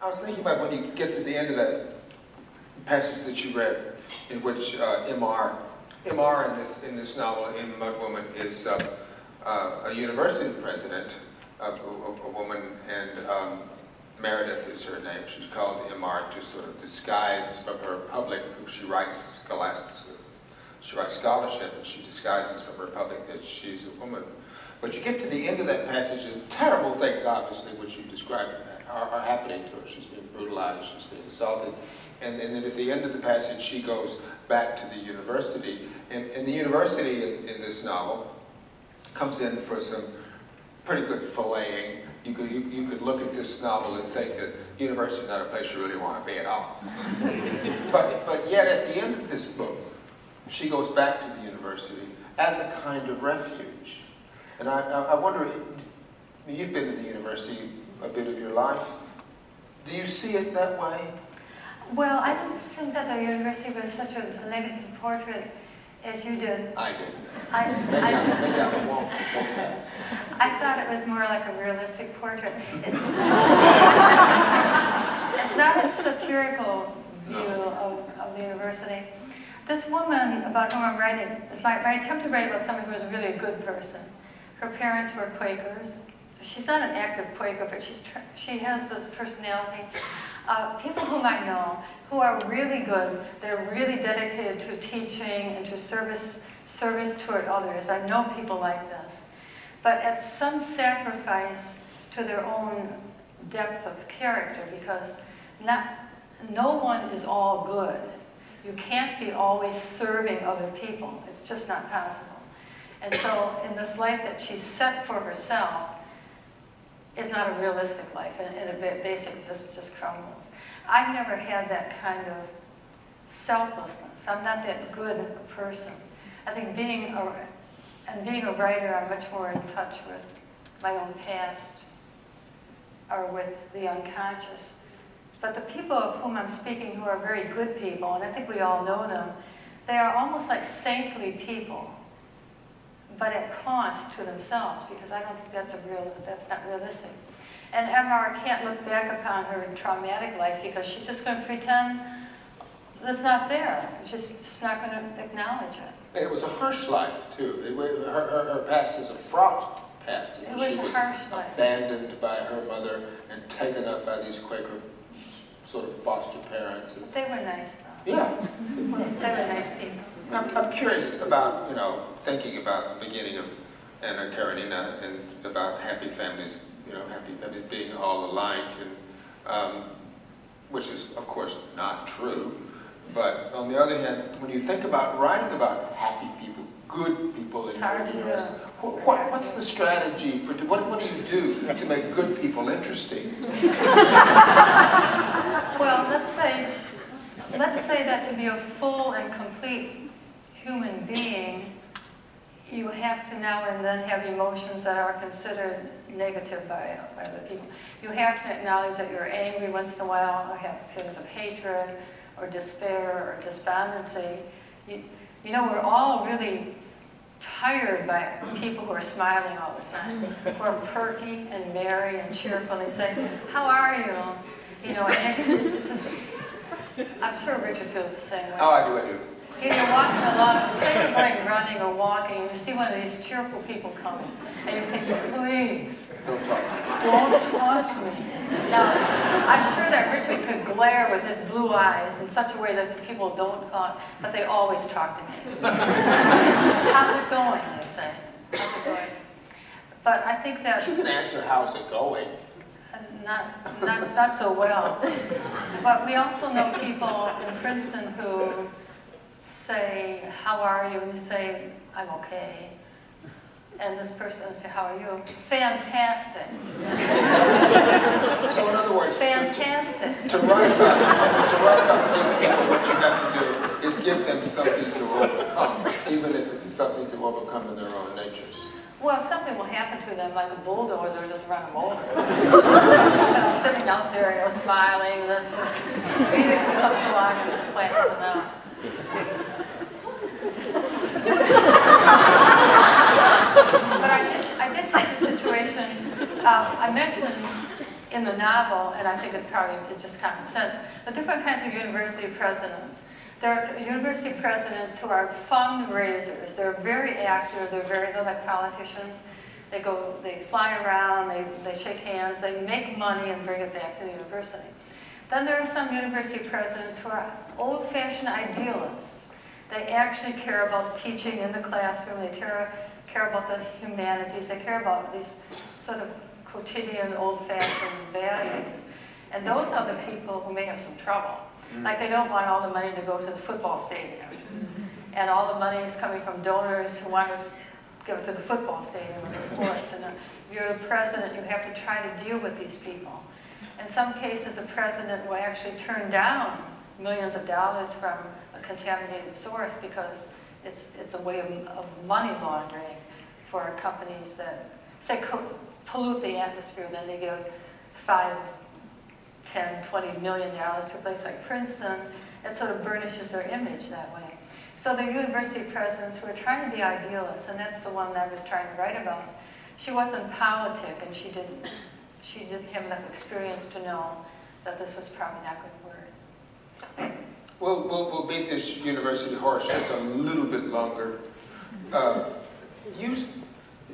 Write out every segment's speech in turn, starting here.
I was thinking about when you get to the end of that passage that you read, in which MR in this novel, in Mud Woman, is a university president, a woman, and Meredith is her name. She's called MR to sort of disguise from her public, who she writes scholarship, and she disguises from her public that she's a woman. But you get to the end of that passage, and terrible things, obviously, which you described, are happening to her. She's being brutalized, she's being assaulted. And then at the end of the passage, she goes back to the university. And the university in this novel comes in for some pretty good filleting. You could look at this novel and think that university is not a place you really want to be at all. but yet at the end of this book, she goes back to the university as a kind of refuge. And I wonder, you've been to the university a bit of your life. Do you see it that way? Well, I don't think that the university was such a negative portrait as you did. I did. I thought it was more like a realistic portrait. It's not a satirical view of the university. This woman about whom I'm writing, it's my attempt to write about someone who was really a good person. Her parents were Quakers. She's not an active Quaker, but she has this personality. People whom I know who are really good, they're really dedicated to teaching and to service toward others. I know people like this. But at some sacrifice to their own depth of character, because no one is all good. You can't be always serving other people. It's just not possible. And so in this life that she's set for herself, is not a realistic life, and it basically just crumbles. I've never had that kind of selflessness. I'm not that good a person. I think being a writer, I'm much more in touch with my own past or with the unconscious. But the people of whom I'm speaking who are very good people, and I think we all know them, they are almost like saintly people, but at cost to themselves, because I don't think that's not realistic. And MR can't look back upon her traumatic life because she's just going to pretend that's not there. She's just not going to acknowledge it. And it was a harsh life, too. Her past is a fraught past. It was a harsh life. Abandoned by her mother and taken up by these Quaker sort of foster parents. They were nice, though. Yeah. They were nice people. I'm curious about, thinking about the beginning of Anna Karenina and about happy families, happy families being all alike, and which is, of course, not true. But on the other hand, when you think about writing about happy people, good people in your universe, what's the strategy for, what do you do to make good people interesting? Well, let's say that to be a full and complete human being, you have to now and then have emotions that are considered negative by other people. You have to acknowledge that you're angry once in a while, or have feelings of hatred, or despair, or despondency. We're all really tired by people who are smiling all the time, who are perky and merry and cheerful, and they say, "How are you?" I'm sure Richard feels the same way. Oh, I do. You're walking along, say you're going running or walking, and you see one of these cheerful people coming, and you think, please, Don't talk to me. don't touch me. Now, I'm sure that Richard could glare with his blue eyes in such a way that the people don't talk, but they always talk to me. How's it going, they say. How's it going? But I think that... You can answer, how's it going? Not so well. But we also know people in Princeton who say, how are you? And you say, I'm okay. And this person will say, how are you? Fantastic. So in other words, fantastic. To write about good people, what you have to do is give them something to overcome, even if it's something to overcome in their own natures. Well, something will happen to them, like a bulldozer, just run them over. Instead of sitting out there, smiling, this vehicle comes along and flattens them out. But I did take the situation, I mentioned in the novel, and I think it just common sense, the different kinds of university presidents. There are university presidents who are fundraisers. They're very active. They're like politicians. They fly around, they shake hands, they make money and bring it back to the university. Then there are some university presidents who are old-fashioned idealists. They actually care about teaching in the classroom. They care about the humanities. They care about these sort of quotidian, old-fashioned values. And those are the people who may have some trouble. Like they don't want all the money to go to the football stadium. And all the money is coming from donors who want to give it to the football stadium and the sports. And if you're the president, you have to try to deal with these people. In some cases, a president will actually turn down millions of dollars from a contaminated source because it's a way of money laundering for companies that, say, pollute the atmosphere. Then they give 5, 10, 20 million dollars to a place like Princeton. It sort of burnishes their image that way. So the university presidents who are trying to be idealists, and that's the one that I was trying to write about. She wasn't politic, and she didn't have enough experience to know that this was probably not good word. We'll beat this university horse just a little bit longer.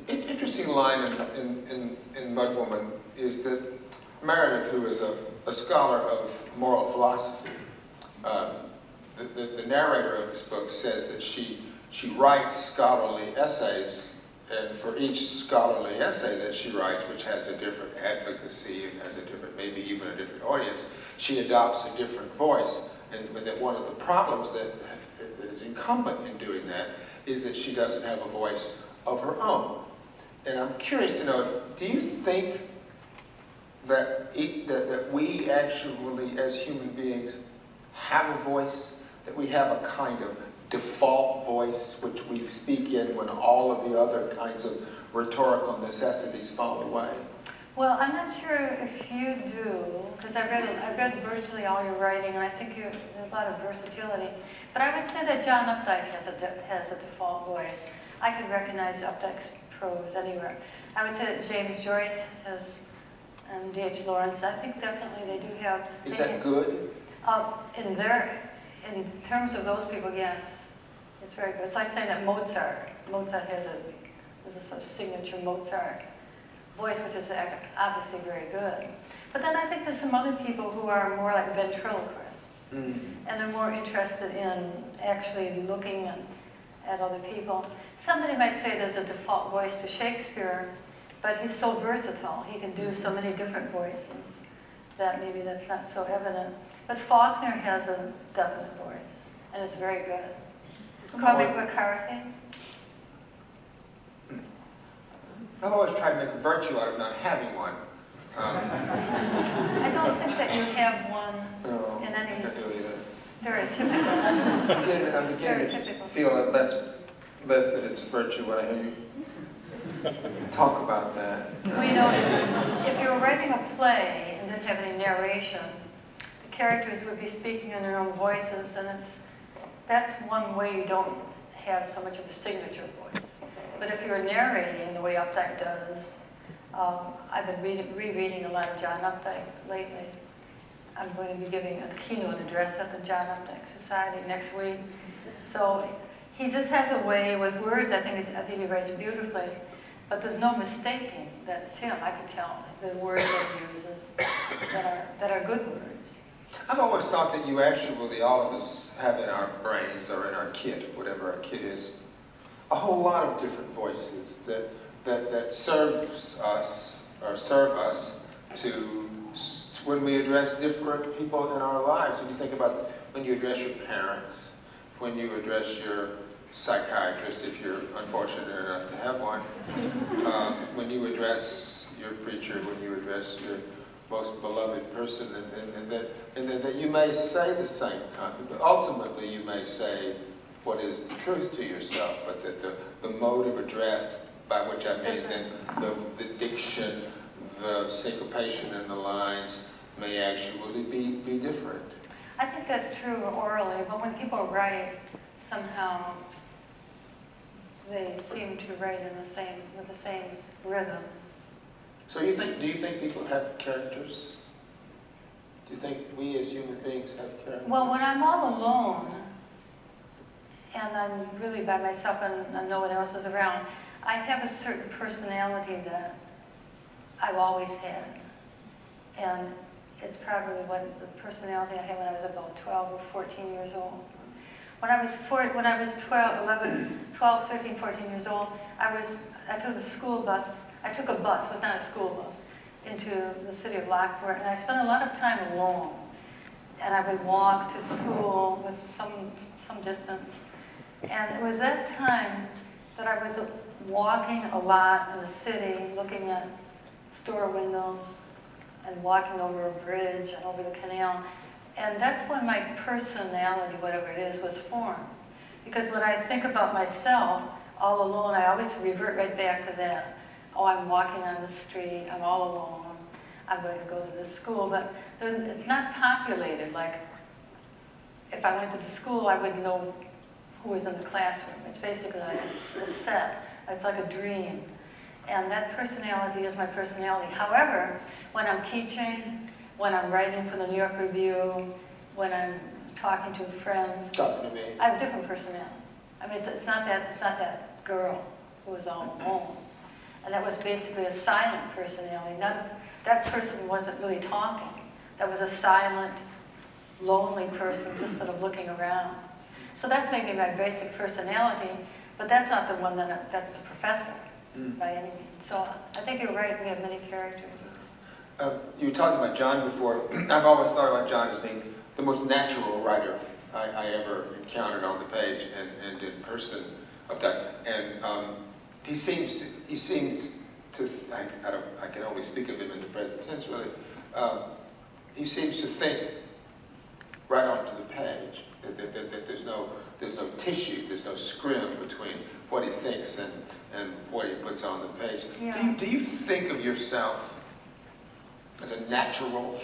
Interesting line in Mud Woman is that Meredith, who is a scholar of moral philosophy, the narrator of this book says that she writes scholarly essays, and for each scholarly essay that she writes, which has a different advocacy and has a different, maybe even a different audience, she adopts a different voice. And that one of the problems that is incumbent in doing that is that she doesn't have a voice of her own. And I'm curious to know, do you think that we actually, as human beings, have a voice, that we have a kind of default voice which we speak in when all of the other kinds of rhetorical necessities fall away? Well, I'm not sure if you do, because I read virtually all your writing, and I think there's a lot of versatility. But I would say that John Updike has a default voice. I could recognize Updike's prose anywhere. I would say that James Joyce has, and D.H. Lawrence, I think definitely they do have. Is that good? In terms of those people, yes, it's very good. It's like saying that Mozart has a sort of signature Mozart voice, which is obviously very good. But then I think there's some other people who are more like ventriloquists, and they're more interested in actually looking at other people. Somebody might say there's a default voice to Shakespeare, but he's so versatile. He can do so many different voices that maybe that's not so evident. But Faulkner has a definite voice, and it's very good. Cormac McCarthy. I've always tried to make a virtue out of not having one. I don't think that you have one in any stereotypical. I'm beginning to feel less that it's a virtue when I hear you talk about that. Well, you know, if you were writing a play and didn't have any narration, the characters would be speaking in their own voices, and that's one way you don't have so much of a signature voice. But if you're narrating the way Updike does, I've been rereading a lot of John Updike lately. I'm going to be giving a keynote address at the John Updike Society next week. So he just has a way with words. I think he writes beautifully, but there's no mistaking that it's him. I can tell the words that he uses that are good words. I've always thought that you actually, all of us, have in our brains or in our kit, whatever our kit is, a whole lot of different voices that serve us to when we address different people in our lives. When you think about when you address your parents, when you address your psychiatrist, if you're unfortunate enough to have one, when you address your preacher, when you address your most beloved person, and that you may say the same kind, but ultimately you may say what is the truth to yourself, but that the mode of address, by which I mean then the diction, the syncopation in the lines, may actually be different. I think that's true orally, but when people write, somehow they seem to write with the same rhythms. So do you think people have characters? Do you think we as human beings have characters? Well, when I'm all alone, and I'm really by myself and no one else is around, I have a certain personality that I've always had. And it's probably what the personality I had when I was about 12 or 14 years old. When I was 12, 13, 14 years old, I took a school bus. I took a bus, it was not a school bus, into the city of Lockport, and I spent a lot of time alone. And I would walk to school with some distance. And it was that time that I was walking a lot in the city, looking at store windows and walking over a bridge and over the canal. And that's when my personality, whatever it is, was formed. Because when I think about myself all alone, I always revert right back to that. Oh, I'm walking on the street, I'm all alone, I'm going to go to this school. But it's not populated. Like, if I went to the school, I would know who was in the classroom. It's basically like a set. It's like a dream. And that personality is my personality. However, when I'm teaching, when I'm writing for the New York Review, when I'm talking to friends, Talking to me. I have a different personality. I mean, it's not that girl who was all alone. And that was basically a silent personality. That person wasn't really talking. That was a silent, lonely person just sort of looking around. So that's maybe my basic personality, but that's not the one that's the professor by any means. So I think you're right, we have many characters. You were talking about John before. I've always thought about John as being the most natural writer I ever encountered on the page and in person of that. And he seems to I can only speak of him in the present tense really. He seems to think right onto the page. That there's no tissue, there's no scrim between what he thinks and what he puts on the page. Yeah. Do you think of yourself as a natural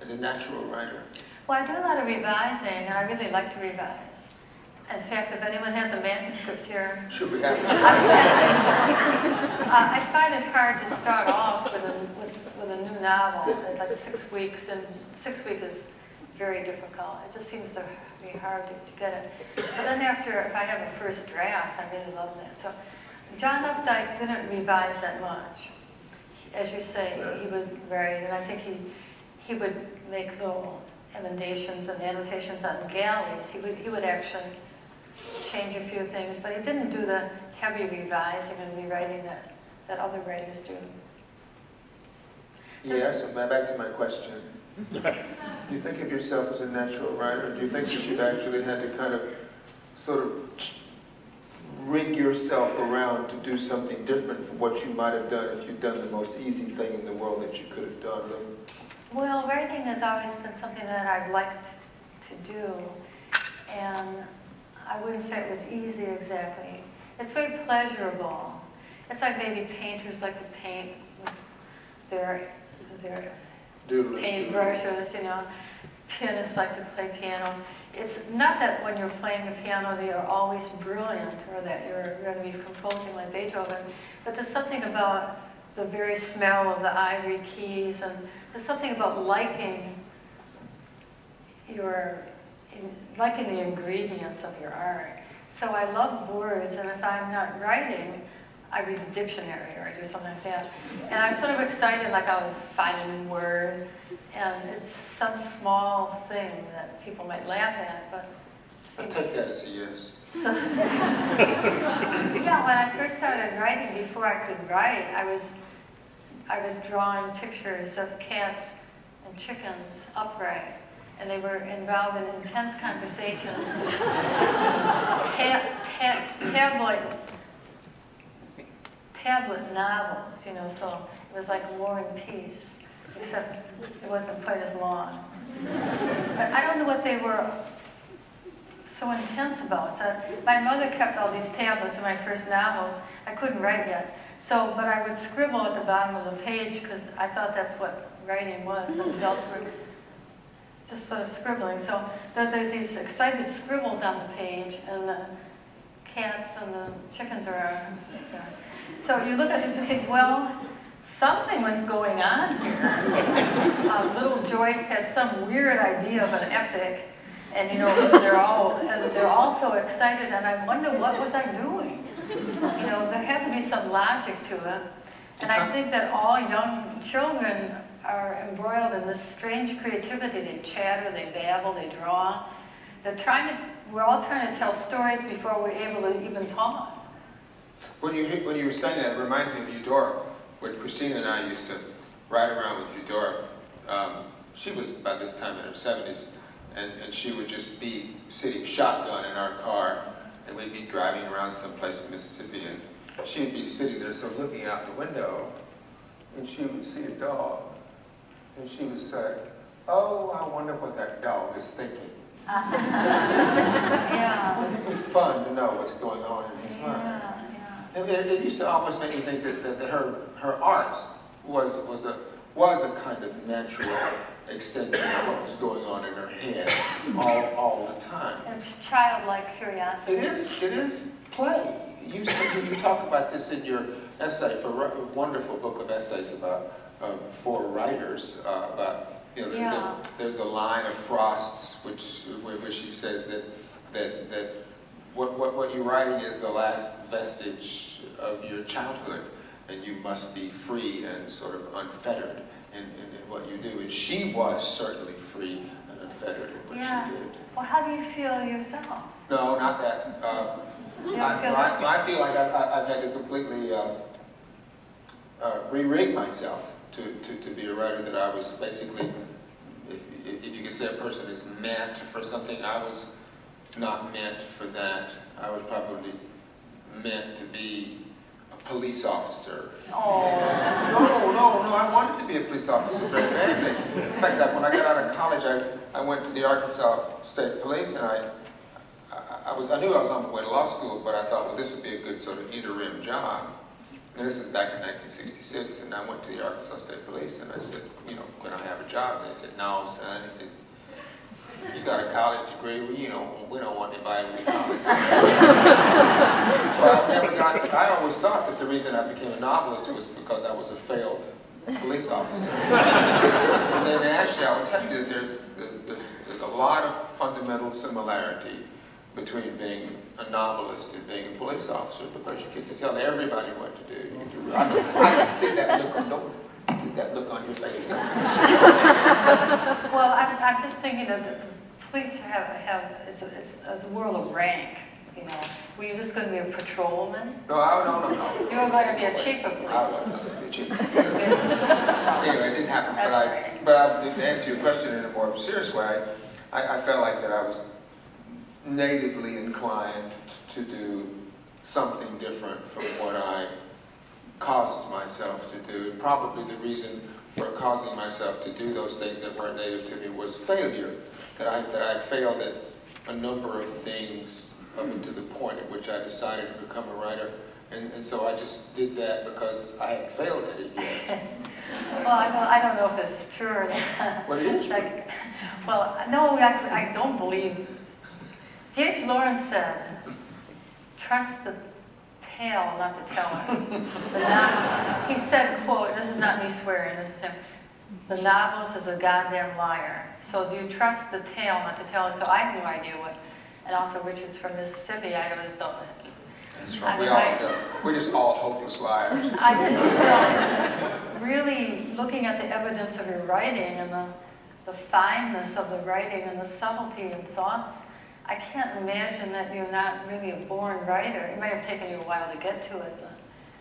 writer? Well, I do a lot of revising, and I really like to revise. In fact, if anyone has a manuscript here, Should we have I find it hard to start off with a new novel in like 6 weeks, and 6 weeks is very difficult. It just seems to be hard to get it. But then if I have a first draft, I really love that. So John Updike didn't revise that much. As you say, he would write, and I think he would make little emendations and annotations on galleys. He would actually change a few things, but he didn't do the heavy revising and rewriting that other writers do. Yes, and back to my question. Do you think of yourself as a natural writer? Do you think that you've actually had to kind of sort of rig yourself around to do something different from what you might have done if you'd done the most easy thing in the world that you could have done? Well, writing has always been something that I've liked to do, and I wouldn't say it was easy exactly. It's very pleasurable. It's like maybe painters like to paint with their paintbrushes, you know. Pianists like to play piano. It's not that when you're playing the piano that you're always brilliant or that you're going to be composing like Beethoven, but there's something about the very smell of the ivory keys, and there's something about liking the ingredients of your art. So I love words, and if I'm not writing, I read the dictionary or I do something like that. And I'm sort of excited, like I'll find a new word, and it's some small thing that people might laugh at, but... I take that as a yes. So, yeah, when I first started writing, before I could write, I was drawing pictures of cats and chickens upright, and they were involved in intense conversations. Tablet novels, you know, so it was like War and Peace, except it wasn't quite as long. But I don't know what they were so intense about. So my mother kept all these tablets in my first novels. I couldn't write yet. So, but I would scribble at the bottom of the page because I thought that's what writing was. And adults were just sort of scribbling. So there are these excited scribbles on the page, and the cats and the chickens are on. So you look at this and think, well, something was going on here. Little Joyce had some weird idea of an epic, and they're all so excited, and I wonder what was I doing? There had to be some logic to it. And I think that all young children are embroiled in this strange creativity. They chatter, they babble, they draw. We're all trying to tell stories before we're able to even talk. When you were saying that, it reminds me of Eudora. When Christina and I used to ride around with Eudora, she was by this time in her 70s, and she would just be sitting shotgun in our car, and we'd be driving around someplace in Mississippi, and she'd be sitting there, so looking out the window, and she would see a dog, and she would say, "Oh, I wonder what that dog is thinking." Yeah. Wouldn't it be fun to know what's going on in his mind? Yeah. And it used to almost make me think that her art was a kind of natural extension of what was going on in her head all the time. It's childlike curiosity. It is play. You talk about this in your essay for a wonderful book of essays about for writers about there's a line of Frost's where she says that what you're writing is the last vestige of your childhood, and you must be free and sort of unfettered in what you do. And she was certainly free and unfettered in what she did. Well, how do you feel yourself? No, not that. I feel like I've had to completely re-rig myself to be a writer, that I was basically, if you could say a person is meant for something, I was not meant for that. I was probably meant to be a police officer. Oh. No, I wanted to be a police officer very badly. In fact, when I got out of college, I went to the Arkansas State Police, and I knew I was on my way to law school, but I thought, well, this would be a good sort of interim job. And this is back in 1966, and I went to the Arkansas State Police, and I said, can I have a job? And they said, no, son. He said, you got a college degree? Well, we don't want anybody with a college degree. So I always thought that the reason I became a novelist was because I was a failed police officer. And then actually, I will tell you that there's a lot of fundamental similarity between being a novelist and being a police officer, because you get to tell everybody what to do. I can see that look on your face. Well, I'm just thinking that the police it's a world of rank. Were you just going to be a patrolman? No. You were going to be a chief of police. I wasn't going to be a chief of police. Anyway, it didn't happen. But to answer your question in a more serious way, I felt like that I was natively inclined to do something different from what I caused myself to do. And probably the reason for causing myself to do those things that weren't native to me was failure. That I failed at a number of things up to the point at which I decided to become a writer. And so I just did that because I hadn't failed at it yet. Well, I don't know if this is true or not. What is true? No, I don't believe. J.H. Lawrence said, trust the tale, not the teller. He said, quote, this is not me swearing, this is him, the novelist is a goddamn liar. So do you trust the tale, not the teller? So I have no idea what, and also Richard's from Mississippi, I always don't. That's right, we're just all hopeless liars. I just feel really looking at the evidence of your writing and the fineness of the writing and the subtlety and thoughts, I can't imagine that you're not really a born writer. It might have taken you a while to get to it,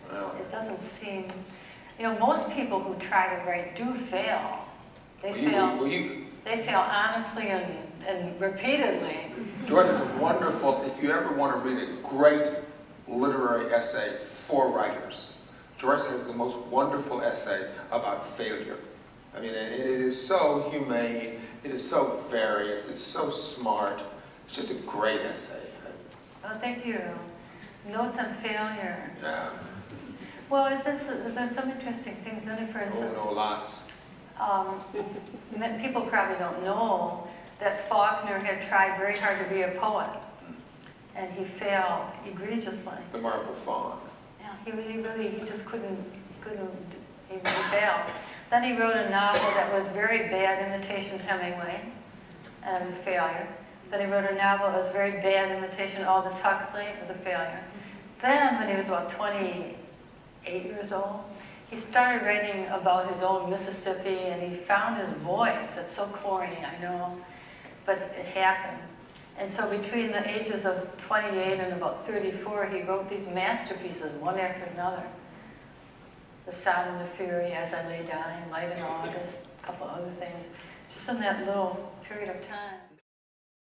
but it doesn't seem... most people who try to write do fail. They fail honestly and repeatedly. Joyce is wonderful. If you ever want to read a great literary essay for writers, Joyce has the most wonderful essay about failure. I mean, it is so humane, it is so various, it's so smart. It's just a great essay. Oh, thank you. Notes on failure. Yeah. Well, there's some interesting things in it, for instance. Oh, no, lots. People probably don't know that Faulkner had tried very hard to be a poet, and he failed egregiously. The Marble Fawn. Yeah, he just couldn't. He He failed. Then he wrote a novel that was very bad, imitation Hemingway, and it was a failure. Then he wrote a novel that was very bad, imitation Aldous Huxley, it was a failure. Then, when he was about 28 years old, he started writing about his own Mississippi, and he found his voice. It's so corny, I know, but it happened. And so between the ages of 28 and about 34, he wrote these masterpieces, one after another. The Sound and the Fury, As I Lay Dying, Light in August, a couple other things, just in that little period of time.